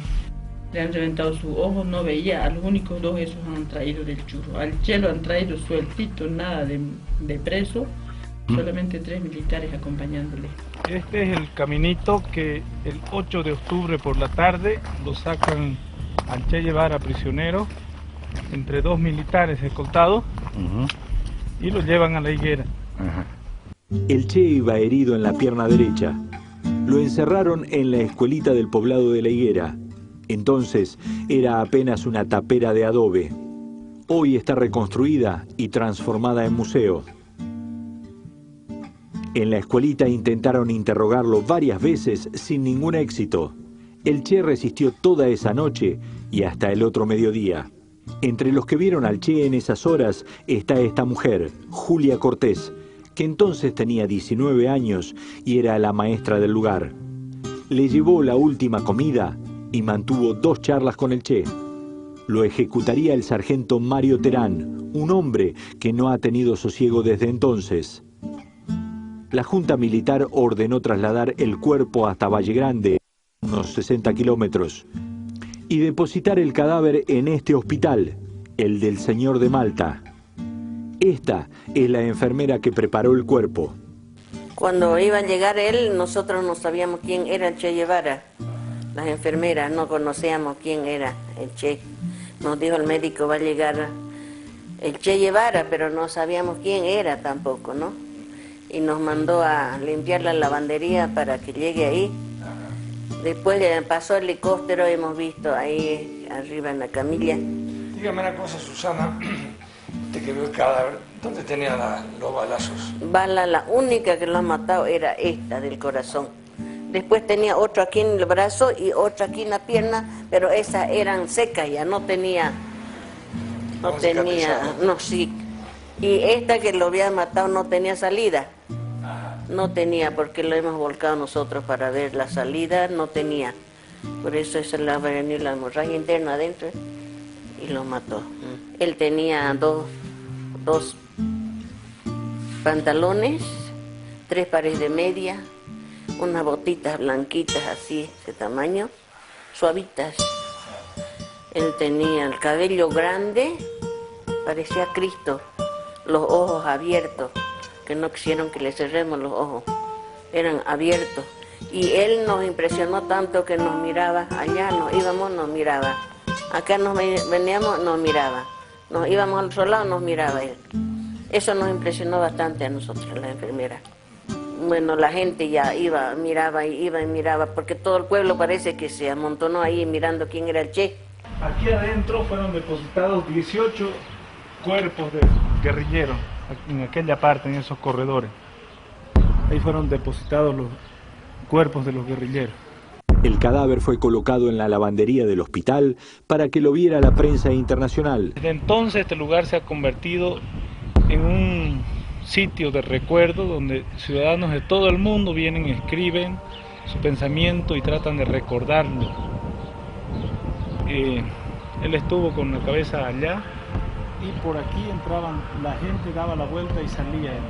Le han reventado su ojo, no veía, a los únicos dos esos han traído del Churro. Al Che lo han traído sueltito, nada de preso, solamente 3 militares acompañándole. Este es el caminito que el 8 de octubre por la tarde lo sacan al Che Guevara prisionero entre 2 militares escoltados y lo llevan a la higuera. El Che iba herido en la pierna derecha. Lo encerraron en la escuelita del poblado de la Higuera. Entonces era apenas una tapera de adobe. Hoy está reconstruida y transformada en museo. En la escuelita intentaron interrogarlo varias veces sin ningún éxito. El Che resistió toda esa noche y hasta el otro mediodía. Entre los que vieron al Che en esas horas está esta mujer, Julia Cortés, que entonces tenía 19 años y era la maestra del lugar. Le llevó la última comida y mantuvo 2 charlas con el Che. Lo ejecutaría el sargento Mario Terán, un hombre que no ha tenido sosiego desde entonces. La Junta Militar ordenó trasladar el cuerpo hasta Valle Grande, unos 60 kilómetros, y depositar el cadáver en este hospital, el del Señor de Malta. Esta es la enfermera que preparó el cuerpo. Cuando iba a llegar él, nosotros no sabíamos quién era el Che Guevara. Las enfermeras no conocíamos quién era el Che. Nos dijo el médico, va a llegar el Che Guevara, pero no sabíamos quién era tampoco, ¿no? Y nos mandó a limpiar la lavandería para que llegue ahí. Después pasó el helicóptero, hemos visto ahí arriba en la camilla. Dígame una cosa, Susana, usted que vio el cadáver, ¿dónde tenía los balazos? Bala, la única que lo ha matado era esta del corazón. Después tenía otro aquí en el brazo y otra aquí en la pierna, pero esas eran secas ya, no tenía, no, sí. Y esta que lo había matado no tenía salida. No tenía, porque lo hemos volcado nosotros para ver la salida, no tenía. Por eso esa le va a venir la hemorragia interna adentro y lo mató. Él tenía dos pantalones, 3 pares de media, unas botitas blanquitas así, de tamaño, suavitas. Él tenía el cabello grande, parecía Cristo, los ojos abiertos, que no quisieron que le cerremos los ojos, eran abiertos. Y él nos impresionó tanto que nos miraba, allá nos íbamos, nos miraba. Acá nos veníamos, nos miraba. Nos íbamos al otro lado, nos miraba él. Eso nos impresionó bastante a nosotros, las enfermeras. Bueno, la gente ya iba, miraba y iba y miraba, porque todo el pueblo parece que se amontonó ahí mirando quién era el Che. Aquí adentro fueron depositados 18 cuerpos de guerrilleros, en aquella parte, en esos corredores. Ahí fueron depositados los cuerpos de los guerrilleros. El cadáver fue colocado en la lavandería del hospital para que lo viera la prensa internacional. Desde entonces este lugar se ha convertido en un sitio de recuerdo donde ciudadanos de todo el mundo vienen, escriben su pensamiento y tratan de recordarlo. Él estuvo con la cabeza allá y por aquí entraban, la gente daba la vuelta y salía él.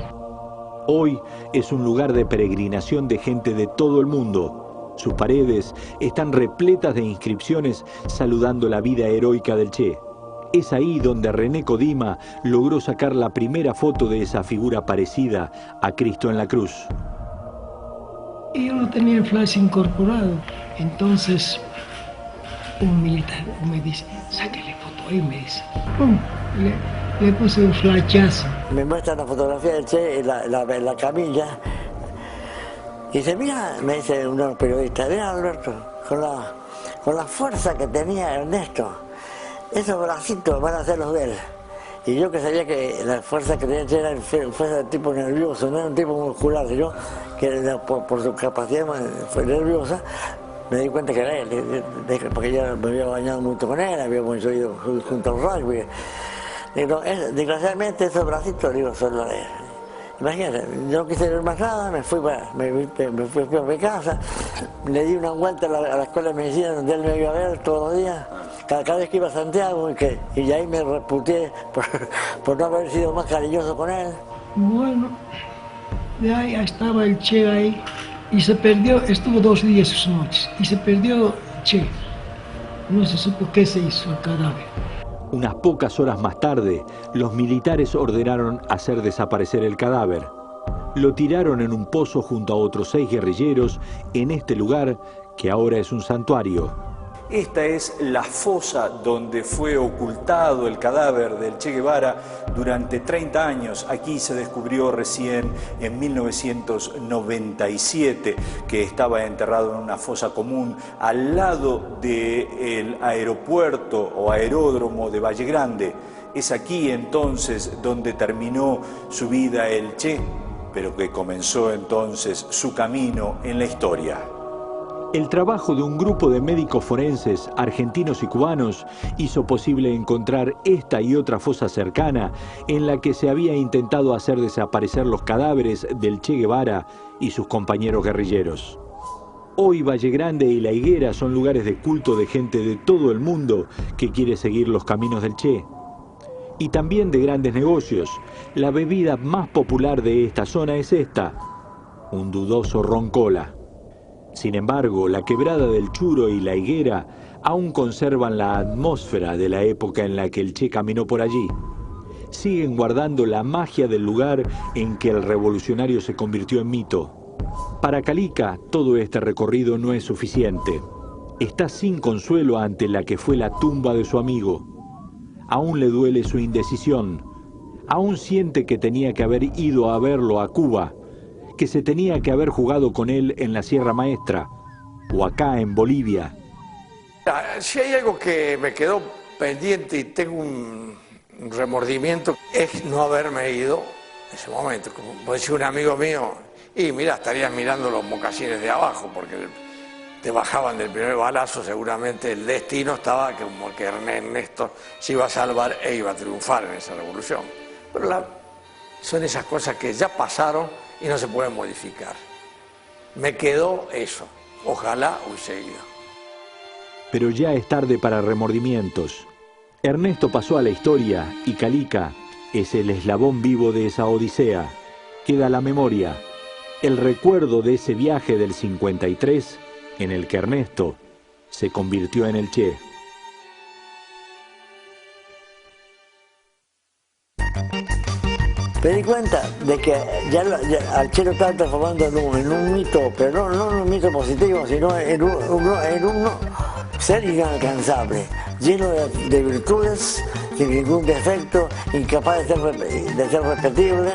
Hoy es un lugar de peregrinación de gente de todo el mundo. Sus paredes están repletas de inscripciones saludando la vida heroica del Che. Es ahí donde René Codima logró sacar la primera foto de esa figura parecida a Cristo en la cruz. Y yo no tenía el flash incorporado, entonces un militar me dice, sáquele foto ahí, me dice. Le puse un flashazo. Me muestra la fotografía del Che en la camilla. Y dice, mira, me dice uno periodista, mira Alberto, con la fuerza que tenía Ernesto, esos bracitos van a hacerlos ver. Y yo que sabía que la fuerza que tenía era fuerza de tipo nervioso, no era un tipo muscular, sino que por su capacidad fue nerviosa, me di cuenta que era él, porque yo me había bañado mucho con él, habíamos ido junto al rugby. Digo, desgraciadamente esos bracitos, digo, son los de él. Imagínate, yo no quise ver más nada, me fui a mi casa, le di una vuelta a la escuela de medicina donde él me iba a ver todos los días, cada vez que iba a Santiago y ahí me reputé por no haber sido más cariñoso con él. Bueno, de ahí estaba el Che ahí y se perdió, estuvo 2 días sus noches y se perdió Che. No se supo qué se hizo al cadáver. Unas pocas horas más tarde, los militares ordenaron hacer desaparecer el cadáver. Lo tiraron en un pozo junto a otros 6 guerrilleros en este lugar que ahora es un santuario. Esta es la fosa donde fue ocultado el cadáver del Che Guevara durante 30 años. Aquí se descubrió recién en 1997 que estaba enterrado en una fosa común al lado del aeropuerto o aeródromo de Valle Grande. Es aquí entonces donde terminó su vida el Che, pero que comenzó entonces su camino en la historia. El trabajo de un grupo de médicos forenses argentinos y cubanos hizo posible encontrar esta y otra fosa cercana en la que se había intentado hacer desaparecer los cadáveres del Che Guevara y sus compañeros guerrilleros. Hoy Valle Grande y La Higuera son lugares de culto de gente de todo el mundo que quiere seguir los caminos del Che. Y también de grandes negocios. La bebida más popular de esta zona es esta, un dudoso ron cola. Sin embargo, la Quebrada del Churo y La Higuera aún conservan la atmósfera de la época en la que el Che caminó por allí. Siguen guardando la magia del lugar en que el revolucionario se convirtió en mito. Para Calica, todo este recorrido no es suficiente. Está sin consuelo ante la que fue la tumba de su amigo. Aún le duele su indecisión. Aún siente que tenía que haber ido a verlo a Cuba, que se tenía que haber jugado con él en la Sierra Maestra o acá en Bolivia. Si hay algo que me quedó pendiente y tengo un remordimiento, es no haberme ido en ese momento. Como decía un amigo mío, y mira, estarías mirando los mocasines de abajo, porque te bajaban del primer balazo, seguramente el destino estaba como que Ernesto se iba a salvar e iba a triunfar en esa revolución. Pero son esas cosas que ya pasaron y no se pueden modificar. Me quedó eso. Ojalá hubiese ido. Pero ya es tarde para remordimientos. Ernesto pasó a la historia y Calica es el eslabón vivo de esa odisea. Queda la memoria, el recuerdo de ese viaje del 53 en el que Ernesto se convirtió en el Che. Me di cuenta de que ya al Che lo estaban transformando en un mito, pero no en un mito positivo, sino en un ser inalcanzable, lleno de virtudes, sin ningún defecto, incapaz de ser repetible.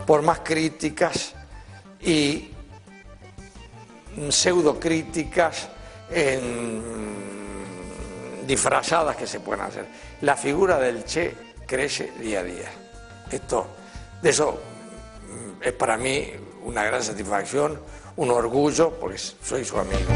Por más críticas y pseudocríticas disfrazadas que se puedan hacer, la figura del Che crece día a día. De eso es para mí una gran satisfacción, un orgullo, porque soy su amigo.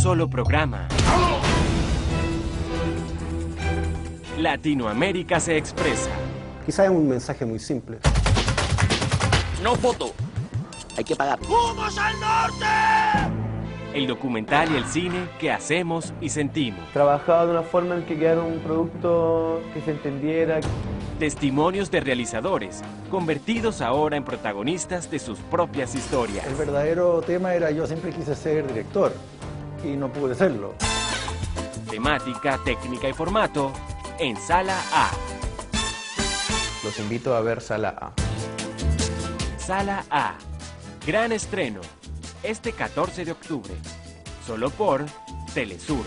solo programa. Latinoamérica se expresa. Quizá es un mensaje muy simple. No foto. Hay que pagar. ¡Vamos al norte! El documental y el cine que hacemos y sentimos. Trabajaba de una forma en que quedara un producto que se entendiera. Testimonios de realizadores, convertidos ahora en protagonistas de sus propias historias. El verdadero tema era yo siempre quise ser director y no pude serlo. Temática, técnica y formato en Sala A. Los invito a ver Sala A. Sala A. Gran estreno. Este 14 de octubre. Solo por Telesur.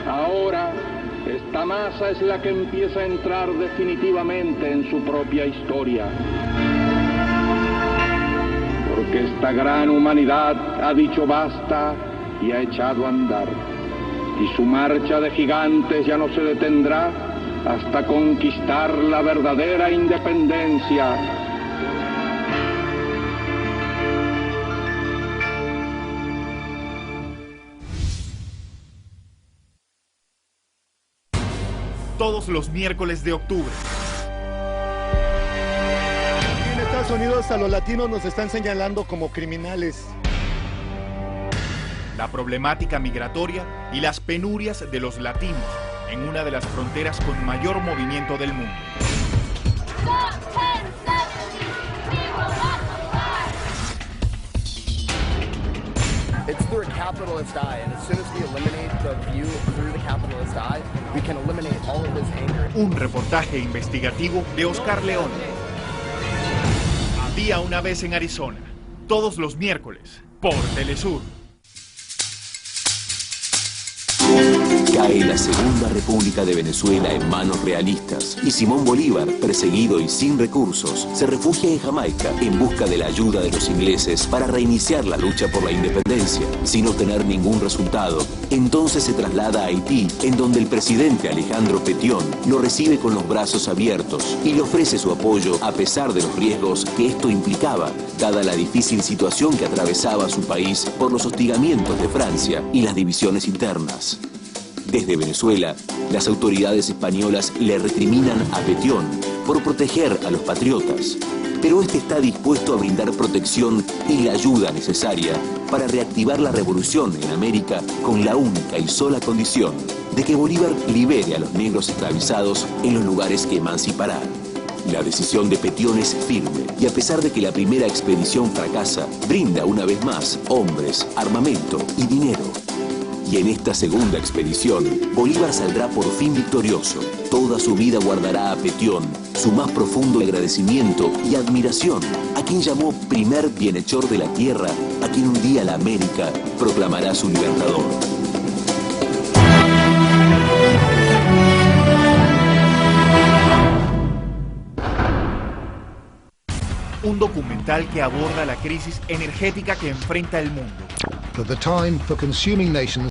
Ahora, esta masa es la que empieza a entrar definitivamente en su propia historia. Porque esta gran humanidad ha dicho basta y ha echado a andar. Y su marcha de gigantes ya no se detendrá hasta conquistar la verdadera independencia. Todos los miércoles de octubre. Aquí en Estados Unidos a los latinos nos están señalando como criminales. La problemática migratoria y las penurias de los latinos en una de las fronteras con mayor movimiento del mundo. It's through a capitalist eye, and as soon as we eliminate the view through the capitalist eye, we can eliminate all of this anger. Un reportaje investigativo de Oscar León. Había una vez en Arizona, todos los miércoles, por Telesur. Cae la Segunda República de Venezuela en manos realistas y Simón Bolívar, perseguido y sin recursos, se refugia en Jamaica en busca de la ayuda de los ingleses para reiniciar la lucha por la independencia. Sin obtener ningún resultado, entonces se traslada a Haití, en donde el presidente Alejandro Petión lo recibe con los brazos abiertos y le ofrece su apoyo a pesar de los riesgos que esto implicaba, dada la difícil situación que atravesaba su país por los hostigamientos de Francia y las divisiones internas. Desde Venezuela, las autoridades españolas le recriminan a Petión por proteger a los patriotas, pero este está dispuesto a brindar protección y la ayuda necesaria para reactivar la revolución en América con la única y sola condición de que Bolívar libere a los negros esclavizados en los lugares que emancipará. La decisión de Petión es firme y a pesar de que la primera expedición fracasa, brinda una vez más hombres, armamento y dinero. Y en esta segunda expedición, Bolívar saldrá por fin victorioso. Toda su vida guardará a Petión su más profundo agradecimiento y admiración, a quien llamó primer bienhechor de la tierra, a quien un día la América proclamará su libertador. Un documental que aborda la crisis energética que enfrenta el mundo. That the time for consuming nations